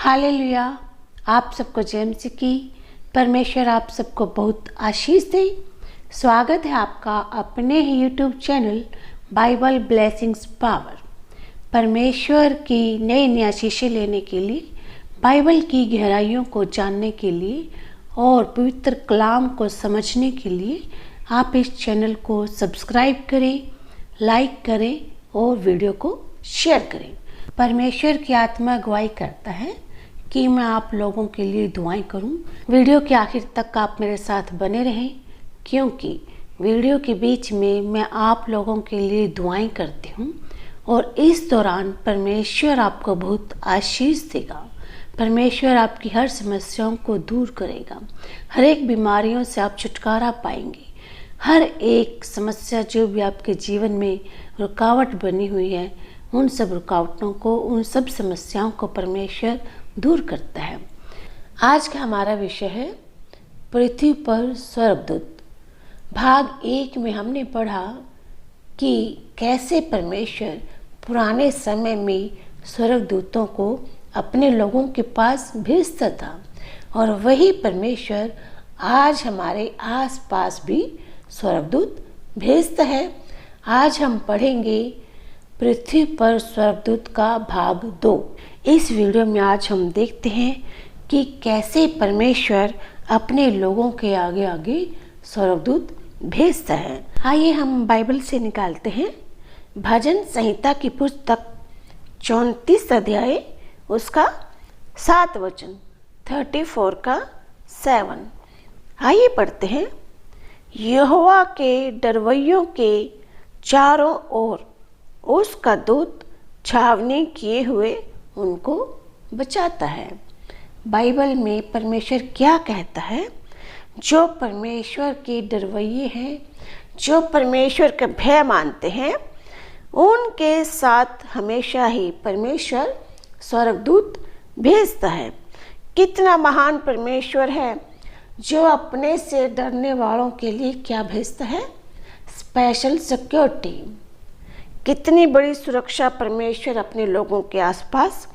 Hallelujah. आप सबको जय मसीह की। परमेश्वर आप सबको बहुत आशीष दे। स्वागत है आपका अपने ही YouTube channel Bible blessings power. परमेश्वर की नई नई आशीषें लेने के लिए, बाइबल की गहराइयों को जानने के लिए और पवित्र कलाम को समझने के लिए आप इस चैनल को सब्सक्राइब करें, लाइक करें और वीडियो को शेयर करें। परमेश्वर की आत्मा अगुवाई करता है कि मैं आप लोगों के लिए दुआएं करूं। वीडियो के आखिर तक आप मेरे साथ बने रहें, क्योंकि वीडियो के बीच में मैं आप लोगों के लिए दुआएं करती हूं और इस दौरान परमेश्वर आपको बहुत आशीष देगा। परमेश्वर आपकी हर समस्याओं को दूर करेगा। हर एक बीमारियों से आप छुटकारा पाएंगे। हर एक समस्या जो भी आपके जीवन में रुकावट बनी हुई है, उन सब रुकावटों को, उन सब समस्याओं को परमेश्वर दूर करता है। आज का हमारा विषय है पृथ्वी पर स्वर्गदूत। भाग 1 में हमने पढ़ा कि कैसे परमेश्वर पुराने समय में स्वर्गदूतों को अपने लोगों के पास भेजता था और वही परमेश्वर आज हमारे आसपास भी स्वर्गदूत भेजता है। आज हम पढ़ेंगे पृथ्वी पर स्वर्गदूत का भाग 2। इस वीडियो में आज हम देखते हैं कि कैसे परमेश्वर अपने लोगों के आगे आगे स्वर्गदूत भेजता है। आइए हम बाइबल से निकालते हैं भजन संहिता की पुस्तक 34 अध्याय उसका 7 वचन, 34 का 7। आइए पढ़ते हैं। यहोवा के डरवैयों के चारों ओर उसका दूत छावनी किए हुए उनको बचाता है। बाइबल में परमेश्वर क्या कहता है? जो परमेश्वर के डरवैये हैं, जो परमेश्वर का भय मानते हैं, उनके साथ हमेशा ही परमेश्वर स्वर्गदूत भेजता है। कितना महान परमेश्वर है जो अपने से डरने वालों के लिए क्या भेजता है? Special security. कितनी बड़ी सुरक्षा परमेश्वर अपने लोगों के आसपास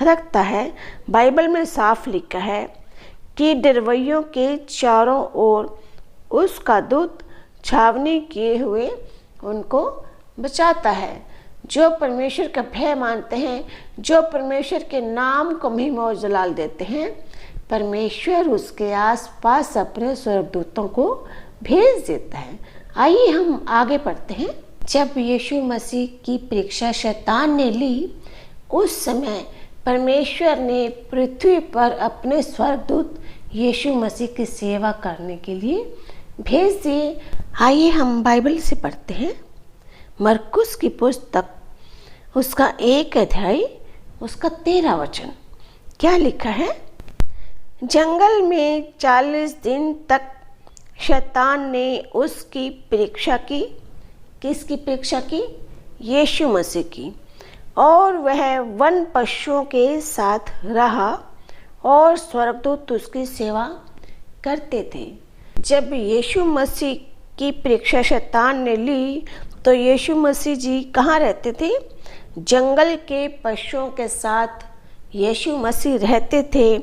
रखता है। बाइबल में साफ लिखा है कि डरवैयों के चारों ओर उसका दूत छावनी किए हुए उनको बचाता है। जो परमेश्वर का भय मानते हैं, जो परमेश्वर के नाम को महिमा और जलाल देते हैं, परमेश्वर उसके आसपास अपने स्वर्गदूतों को भेज देता है। आइए हम आगे पढ़ते हैं। जब यीशु मसीह की परीक्षा शैतान ने ली, उस समय परमेश्वर ने पृथ्वी पर अपने स्वर्गदूत यीशु मसीह की सेवा करने के लिए भेज दिए। आइए हम बाइबल से पढ़ते हैं। मरकुस की पुस्तक उसका 1 अध्याय उसका 13 वचन। क्या लिखा है? जंगल में 40 दिन तक शैतान ने उसकी परीक्षा की। किसकी परीक्षा की? यीशु मसीह की। और वह वन पशुओं के साथ रहा और स्वर्गदूत उसकी सेवा करते थे। जब यीशु मसीह की परीक्षा शैतान ने ली, तो यीशु मसीह जी कहाँ रहते थे? जंगल के पशुओं के साथ यीशु मसीह रहते थे।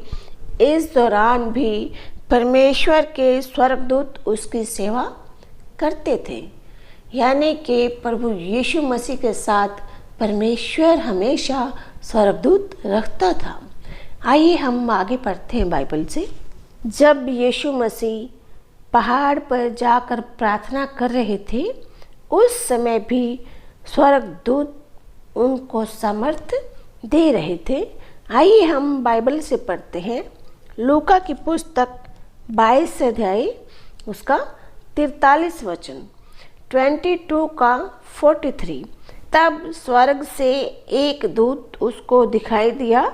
इस दौरान भी परमेश्वर के स्वर्गदूत उसकी सेवा करते थे। यानी कि प्रभु यीशु मसीह के साथ परमेश्वर हमेशा स्वर्गदूत रखता था। आइए हम आगे पढ़ते हैं बाइबल से। जब यीशु मसीह पहाड़ पर जाकर प्रार्थना कर रहे थे, उस समय भी स्वर्गदूत उनको सामर्थ्य दे रहे थे। आइए हम बाइबल से पढ़ते हैं। लूका की पुस्तक 22 अध्याय उसका 43 वचन, 22 का 43। तब स्वर्ग से एक दूत उसको दिखाई दिया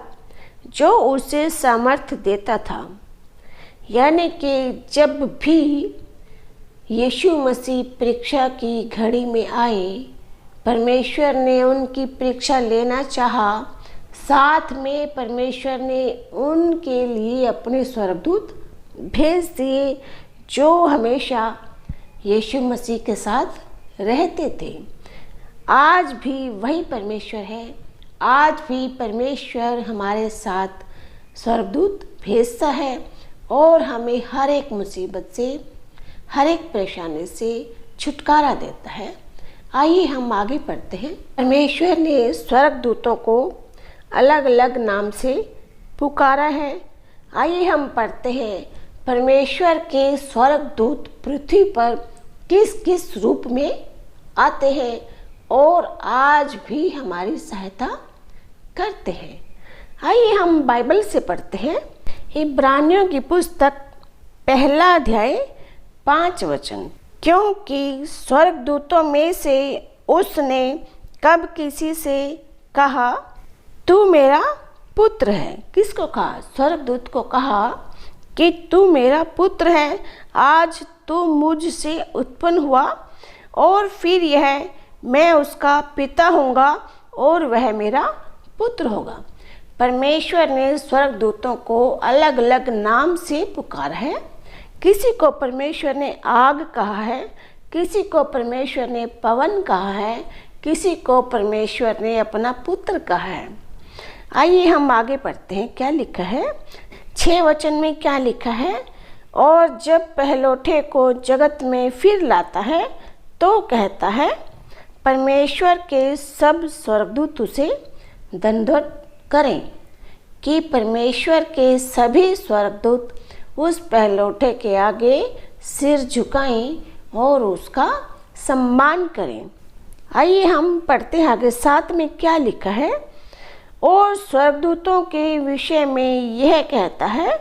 जो उसे सामर्थ्य देता था। यानी कि जब भी यीशु मसीह परीक्षा की घड़ी में आए, परमेश्वर ने उनकी परीक्षा लेना चाहा, साथ में परमेश्वर ने उनके लिए अपने स्वर्गदूत भेज दिए जो हमेशा यीशु मसीह के साथ रहते थे। आज भी वही परमेश्वर है। आज भी परमेश्वर हमारे साथ स्वर्गदूत भेजता है और हमें हर एक मुसीबत से, हर एक परेशानी से छुटकारा देता है। आइए हम आगे पढ़ते हैं। परमेश्वर ने स्वर्गदूतों को अलग अलग नाम से पुकारा है। आइए हम पढ़ते हैं परमेश्वर के स्वर्गदूत पृथ्वी पर किस किस रूप में आते हैं और आज भी हमारी सहायता करते हैं। आइए हम बाइबल से पढ़ते हैं। इब्रानियों की पुस्तक 1 अध्याय 5 वचन। क्योंकि स्वर्गदूतों में से उसने कब किसी से कहा तू मेरा पुत्र है। किसको कहा? स्वर्गदूत को कहा कि तू मेरा पुत्र है, आज तू मुझसे उत्पन्न हुआ और फिर यह मैं उसका पिता होऊंगा और वह मेरा पुत्र होगा। परमेश्वर ने स्वर्गदूतों को अलग अलग नाम से पुकारा है। किसी को परमेश्वर ने आग कहा है, किसी को परमेश्वर ने पवन कहा है, किसी को परमेश्वर ने अपना पुत्र कहा है। आइए हम आगे पढ़ते हैं क्या लिखा है। 6 वचन में क्या लिखा है? और जब पहलौठे को जगत में फिर लाता है तो कहता है परमेश्वर के सब स्वर्गदूत उसे दंडवत करें, कि परमेश्वर के सभी स्वर्गदूत उस पहलौठे के आगे सिर झुकाएं और उसका सम्मान करें। आइए हम पढ़ते हैं आगे 7 में क्या लिखा है। और स्वर्गदूतों के विषय में यह कहता है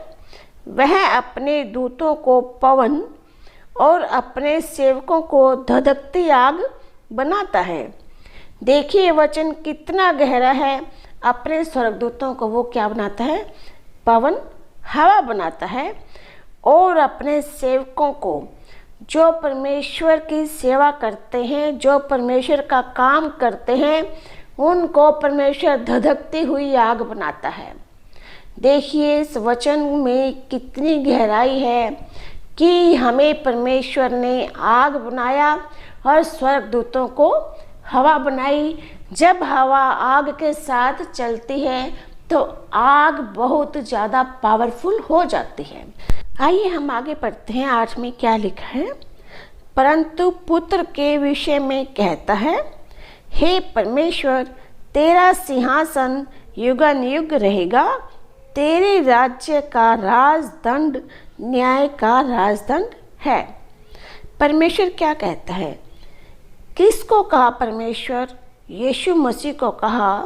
वह अपने दूतों को पवन और अपने सेवकों को धधकती आग बनाता है। देखिए वचन कितना गहरा है। अपने स्वर्गदूतों को वो क्या बनाता है? पवन, हवा बनाता है। और अपने सेवकों को, जो परमेश्वर की सेवा करते हैं, जो परमेश्वर का काम करते हैं, उनको परमेश्वर धधकती हुई आग बनाता है। देखिए इस वचन में कितनी गहराई है कि हमें परमेश्वर ने आग बनाया और स्वर्गदूतों को हवा बनाई। जब हवा आग के साथ चलती है तो आग बहुत ज़्यादा पावरफुल हो जाती है। आइए हम आगे पढ़ते हैं। 8 में क्या लिखा है? परंतु पुत्र के विषय में कहता है हे परमेश्वर, तेरा सिंहासन युगन युग रहेगा, तेरे राज्य का राजदंड न्याय का राजदंड है। परमेश्वर क्या कहता है? किसको कहा? परमेश्वर यीशु मसीह को कहा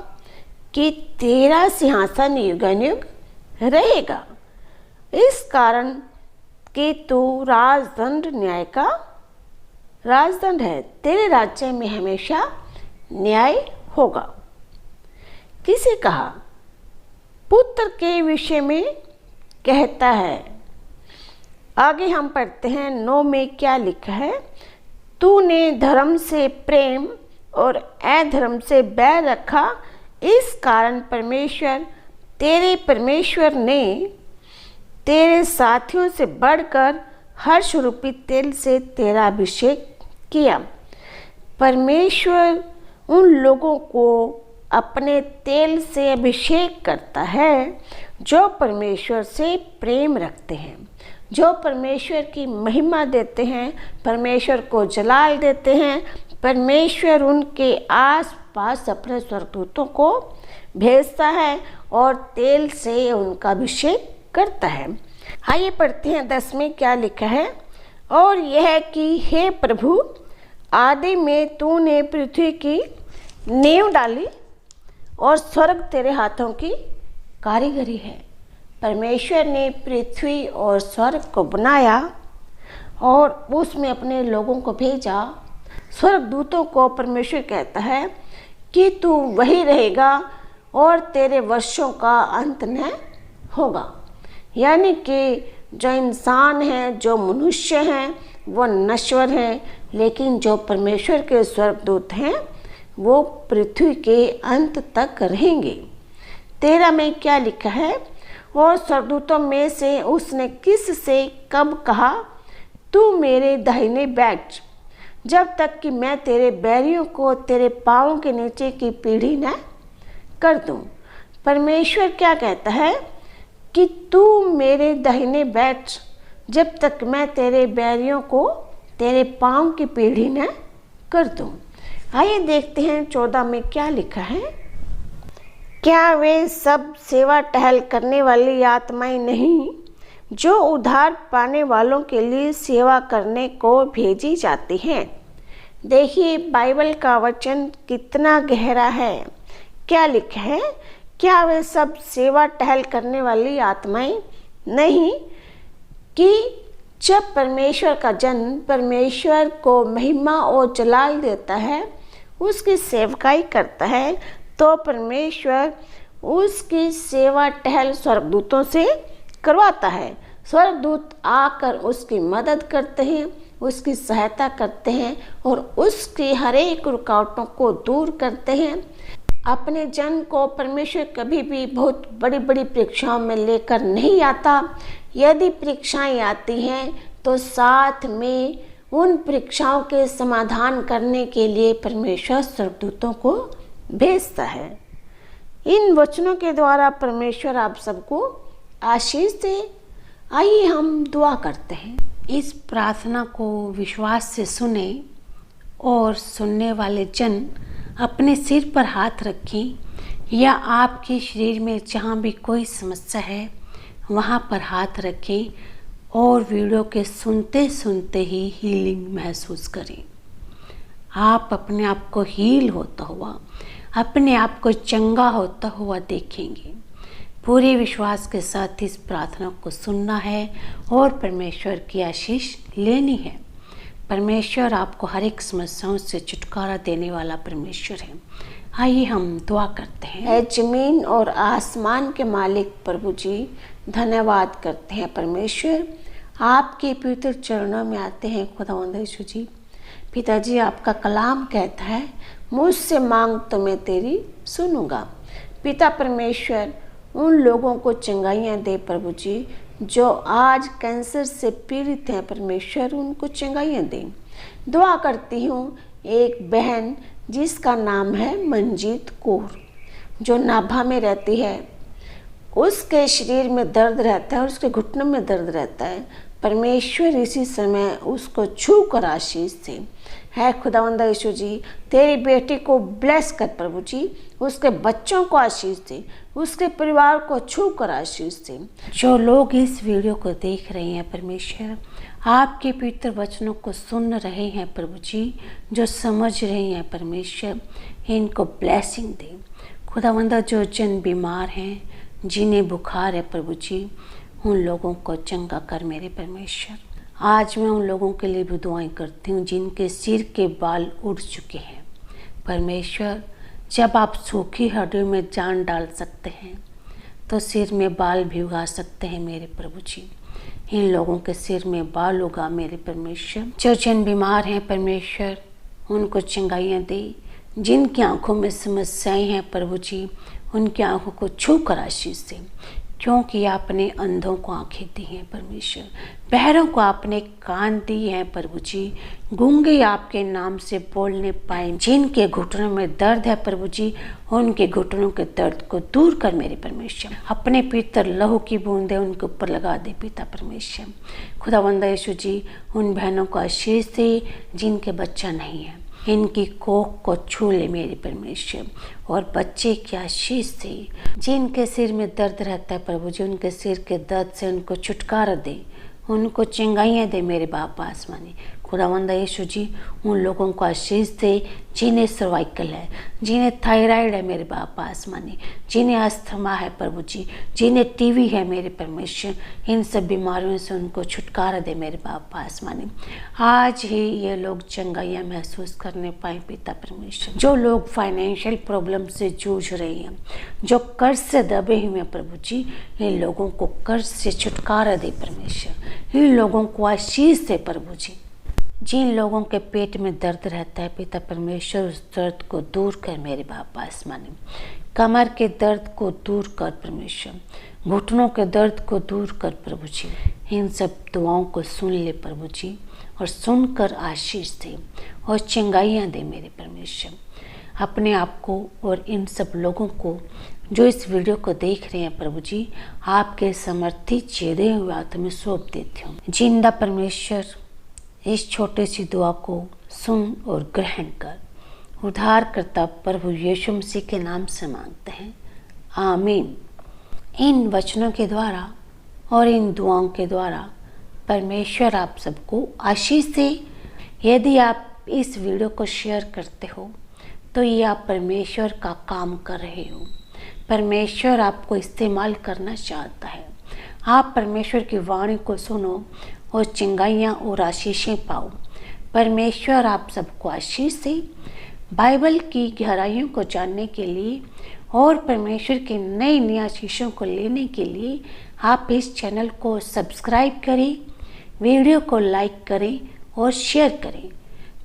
कि तेरा सिंहासन युगन युग रहेगा, इस कारण कि तू राजदंड न्याय का राजदंड है, तेरे राज्य में हमेशा न्याय होगा। किसे कहा? पुत्र के विषय में कहता है। आगे हम पढ़ते हैं 9 में क्या लिखा है। तूने धर्म से प्रेम और अधर्म से बैर रखा, इस कारण तेरे परमेश्वर ने तेरे साथियों से बढ़कर हर्ष रूपी तेल से तेरा अभिषेक किया। परमेश्वर उन लोगों को अपने तेल से अभिषेक करता है जो परमेश्वर से प्रेम रखते हैं, जो परमेश्वर की महिमा देते हैं, परमेश्वर को जलाल देते हैं। परमेश्वर उनके आस पास अपने स्वर्गदूतों को भेजता है और तेल से उनका अभिषेक करता है। आइए पढ़ते हैं 10 में क्या लिखा है। और यह कि हे प्रभु, आदि में तूने पृथ्वी की नींव डाली और स्वर्ग तेरे हाथों की कारीगरी है। परमेश्वर ने पृथ्वी और स्वर्ग को बनाया और उसमें अपने लोगों को भेजा। स्वर्गदूतों को परमेश्वर कहता है कि तू वही रहेगा और तेरे वर्षों का अंत न होगा। यानी कि जो इंसान हैं, जो मनुष्य हैं, वो नश्वर हैं, लेकिन जो परमेश्वर के स्वर्गदूत हैं वो पृथ्वी के अंत तक रहेंगे। 13 में क्या लिखा है। और स्वर्गदूतों में से उसने किस से कब कहा तू मेरे दाहिने बैठ, जब तक कि मैं तेरे बैरियों को तेरे पाँवों के नीचे की पीढ़ी न कर दूं। परमेश्वर क्या कहता है कि तू मेरे दाहिने बैठ, जब तक मैं तेरे बैरियों को तेरे पांव की पीढ़ी न कर दूं। आइए देखते हैं 14 में क्या लिखा है। क्या वे सब सेवा टहल करने वाली आत्माएं नहीं जो उद्धार पाने वालों के लिए सेवा करने को भेजी जाती हैं? देखिए बाइबल का वचन कितना गहरा है। क्या लिखा है? क्या वे सब सेवा टहल करने वाली आत्माएं नहीं कि जब परमेश्वर का जन परमेश्वर को महिमा और जलाल देता है, उसकी सेवकाई करता है, तो परमेश्वर उसकी सेवा टहल स्वर्गदूतों से करवाता है। स्वर्गदूत आकर उसकी मदद करते हैं, उसकी सहायता करते हैं और उसकी हर एक रुकावटों को दूर करते हैं। अपने जन को परमेश्वर कभी भी बहुत बड़ी बड़ी परीक्षाओं में लेकर नहीं आता। यदि परीक्षाएं आती हैं तो साथ में उन परीक्षाओं के समाधान करने के लिए परमेश्वर स्वर्गदूतों को भेजता है। इन वचनों के द्वारा परमेश्वर आप सबको आशीष दे। आइए हम दुआ करते हैं। इस प्रार्थना को विश्वास से सुने और सुनने वाले जन अपने सिर पर हाथ रखें या आपके शरीर में जहाँ भी कोई समस्या है वहाँ पर हाथ रखें और वीडियो के सुनते सुनते ही हीलिंग महसूस करें। आप अपने आप को हील होता हुआ, अपने आप को चंगा होता हुआ देखेंगे। पूरे विश्वास के साथ इस प्रार्थना को सुनना है और परमेश्वर की आशीष लेनी है। परमेश्वर आपको हर एक समस्याओं से छुटकारा देने वाला परमेश्वर है। आइए हम दुआ करते हैं। जमीन और आसमान के मालिक प्रभु जी, धन्यवाद करते हैं परमेश्वर, आपके पवित्र चरणों में आते हैं खुदावंद यीशु जी। पिताजी, आपका कलाम कहता है मुझसे मांग तो मैं तेरी सुनूंगा। पिता परमेश्वर, उन लोगों को चंगाइयाँ दे प्रभु जी जो आज कैंसर से पीड़ित हैं। परमेश्वर उनको चंगाइयाँ दे। दुआ करती हूँ एक बहन जिसका नाम है मंजीत कौर, जो नाभा में रहती है, उसके शरीर में दर्द रहता है और उसके घुटनों में दर्द रहता है। परमेश्वर इसी समय उसको छू कर आशीष दे। है खुदावंद यीशु जी, तेरी बेटी को ब्लेस कर प्रभु जी, उसके बच्चों को आशीष दे, उसके परिवार को छू कर आशीष दे। जो लोग इस वीडियो को देख रहे हैं परमेश्वर, आपके पवित्र वचनों को सुन रहे हैं प्रभु जी, जो समझ रहे हैं परमेश्वर, इनको ब्लेसिंग दे। खुदावंद, जो जन बीमार हैं, जिन्हें बुखार है प्रभु जी, उन लोगों को चंगा कर मेरे परमेश्वर। आज मैं उन लोगों के लिए भी दुआएं करती हूँ जिनके सिर के बाल उड़ चुके हैं। परमेश्वर, जब आप सूखी हड्डियों में जान डाल सकते हैं तो सिर में बाल भी उगा सकते हैं मेरे प्रभु जी। इन लोगों के सिर में बाल उगा मेरे परमेश्वर। जो जन बीमार हैं परमेश्वर, उनको चंगाइयाँ दे। जिनकी आंखों में समस्याएं हैं प्रभु जी, उनकी आंखों को छू कर आशीष दे, क्योंकि आपने अंधों को आंखें दी हैं परमेश्वर, बहरों को आपने कान दिए हैं प्रभु जी, गूंगे आपके नाम से बोलने पाए। जिनके घुटनों में दर्द है प्रभु जी, उनके घुटनों के दर्द को दूर कर मेरे परमेश्वर। अपने पवित्र लहू की बूंदें उनके ऊपर लगा दे पिता परमेश्वर। खुदावंद यीशु जी, उन बहनों को आशीष दे जिनके बच्चा नहीं है, इनकी कोख को छू ले मेरे परमेश्वर और बच्चे की आशीष दे। जिनके सिर में दर्द रहता है प्रभु जी, उनके सिर के दर्द से उनको छुटकारा दे, उनको चंगाइयाँ दे मेरे बाप आसमानी। खुदावंद यीशु जी, उन लोगों को आशीष दे जिन्हें सर्वाइकल है, जिन्हें थायराइड है मेरे बाप आसमानी, जिन्हें अस्थमा है प्रभु जी, जिन्हें टीवी है मेरे परमेश्वर, इन सब बीमारियों से उनको छुटकारा दे मेरे बाप आसमानी। आज ही ये लोग चंगाइयाँ महसूस करने पाए पिता परमेश्वर। जो लोग फाइनेंशियल प्रॉब्लम से जूझ रहे हैं, जो कर्ज से दबे हुए हैं प्रभु जी, इन लोगों को कर्ज से छुटकारा दे परमेश्वर। इन लोगों को आशीष दे प्रभु जी। जिन लोगों के पेट में दर्द रहता है पिता परमेश्वर, उस दर्द को दूर कर मेरे बाप आसमानी। कमर के दर्द को दूर कर परमेश्वर, घुटनों के दर्द को दूर कर प्रभु जी। इन सब दुआओं को सुन ले प्रभु जी और सुनकर आशीष दे और चंगाइयाँ दे मेरे परमेश्वर। अपने आप को और इन सब लोगों को जो इस वीडियो को देख रहे हैं प्रभु जी, आपके समर्थित चेहरे हुए हाथ में सौंप देती हूँ। जिंदा परमेश्वर, इस छोटी सी दुआ को सुन और ग्रहण कर। उद्धारकर्ता प्रभु यीशु मसीह के नाम से मांगते हैं, आमीन। इन वचनों के द्वारा और इन दुआओं के द्वारा परमेश्वर आप सबको आशीष दे। यदि आप इस वीडियो को शेयर करते हो तो ये आप परमेश्वर का काम कर रहे हो। परमेश्वर आपको इस्तेमाल करना चाहता है। आप परमेश्वर की वाणी को सुनो और चिंगाइयाँ और आशीषें पाओ। परमेश्वर आप सबको आशीष दे। बाइबल की गहराइयों को जानने के लिए और परमेश्वर के नई नई आशीषों को लेने के लिए आप इस चैनल को सब्सक्राइब करें, वीडियो को लाइक करें और शेयर करें।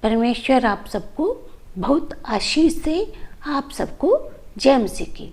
परमेश्वर आप सबको बहुत आशीष दे। आप सबको जय मसीह की।